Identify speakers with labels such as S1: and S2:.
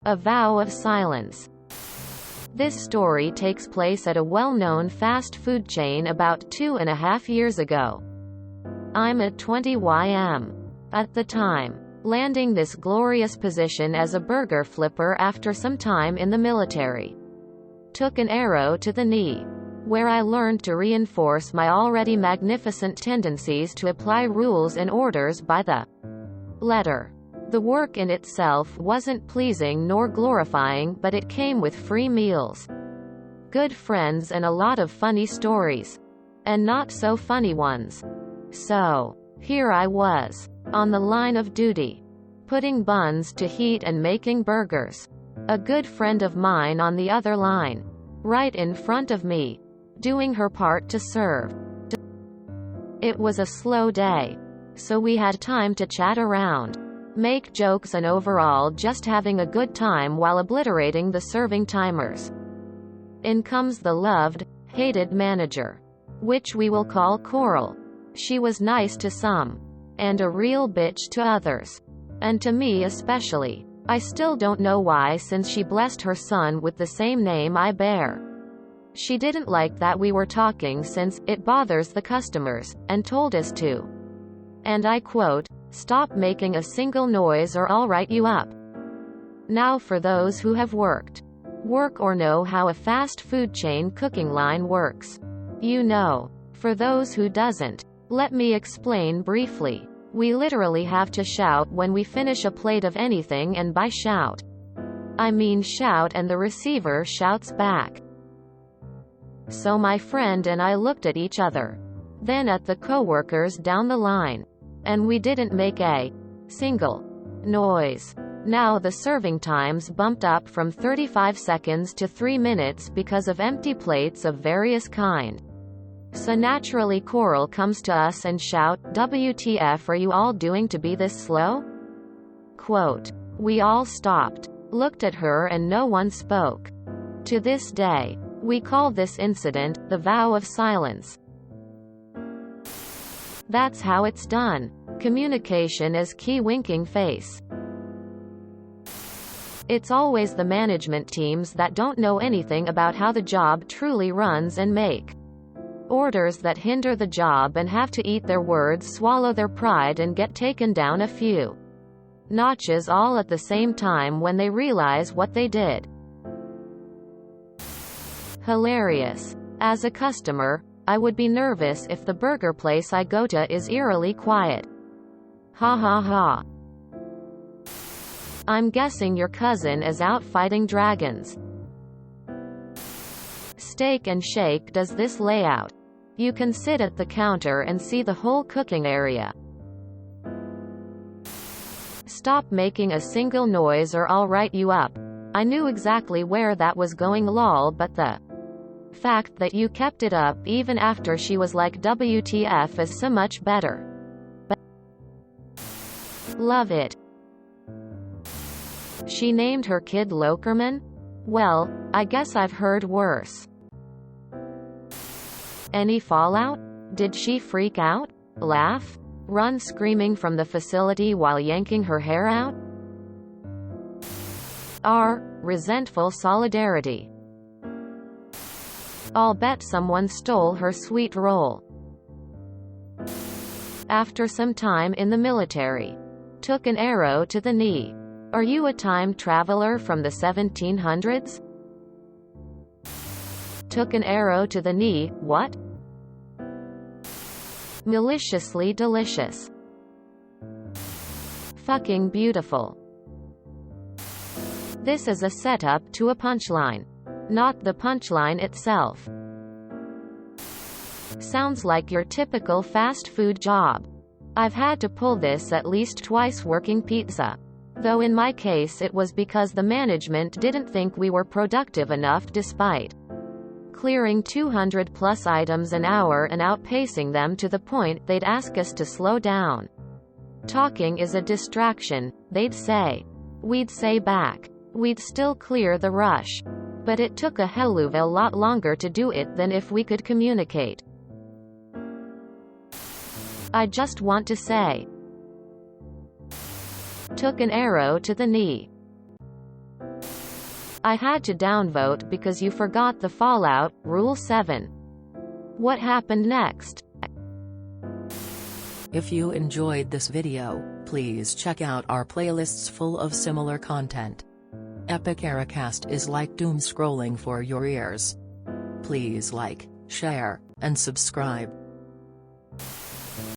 S1: A vow of silence. This story takes place at a well-known fast food chain about 2.5 years ago. I'm at 20 ym. At the time, landing this glorious position as a burger flipper after some time in the military. Took an arrow to the knee, where I learned to reinforce my already magnificent tendencies to apply rules and orders by the letter. The work in itself wasn't pleasing nor glorifying, but it came with free meals, good friends, and a lot of funny stories. And not so funny ones. So, here I was, on the line of duty, putting buns to heat and making burgers. A good friend of mine on the other line, right in front of me, doing her part to serve. It was a slow day, so we had time to chat around, make jokes, and overall just having a good time while obliterating the serving timers. In comes the loved, hated manager, which we will call Coral. She was nice to some, and a real bitch to others. And to me especially. I still don't know why, since she blessed her son with the same name I bear. She didn't like that we were talking since it bothers the customers, and told us to, and I quote, "Stop making a single noise or I'll write you up." Now for those who have work or know how a fast food chain cooking line works. You know. For those who doesn't, let me explain briefly. We literally have to shout when we finish a plate of anything, and by shout, I mean shout and the receiver shouts back. So my friend and I looked at each other, then at the coworkers down the line, and we didn't make a single noise. Now the serving times bumped up from 35 seconds to 3 minutes because of empty plates of various kind. So naturally Coral comes to us and shout, "WTF are you all doing to be this slow?" Quote. We all stopped, looked at her, and no one spoke. To this day, we call this incident the vow of silence. That's how it's done. Communication is key. Winking face. It's always the management teams that don't know anything about how the job truly runs and make orders that hinder the job and have to eat their words, swallow their pride, and get taken down a few notches all at the same time when they realize what they did. Hilarious. As a customer, I would be nervous if the burger place I go to is eerily quiet. Ha ha ha. I'm guessing your cousin is out fighting dragons. Steak and Shake does this layout. You can sit at the counter and see the whole cooking area. Stop making a single noise or I'll write you up. I knew exactly where that was going, lol, but the fact that you kept it up even after she was like, "WTF" is so much better. But love it. She named her kid Lokerman? Well, I guess I've heard worse. Any fallout? Did she freak out? Laugh? Run screaming from the facility while yanking her hair out? R. Resentful solidarity. I'll bet someone stole her sweet roll. After some time in the military. Took an arrow to the knee. Are you a time traveler from the 1700s? Took an arrow to the knee, what? Maliciously delicious. Fucking beautiful. This is a setup to a punchline, not the punchline itself. Sounds like your typical fast food job. I've had to pull this at least twice working pizza. Though in my case it was because the management didn't think we were productive enough despite clearing 200 plus items an hour and outpacing them to the point they'd ask us to slow down. Talking is a distraction, they'd say. We'd say back. We'd still clear the rush. But it took a hell of a lot longer to do it than if we could communicate. I just want to say. Took an arrow to the knee. I had to downvote because you forgot the Fallout, Rule 7. What happened next?
S2: If you enjoyed this video, please check out our playlists full of similar content. Epic Ericast is like doom scrolling for your ears. Please like, share, and subscribe.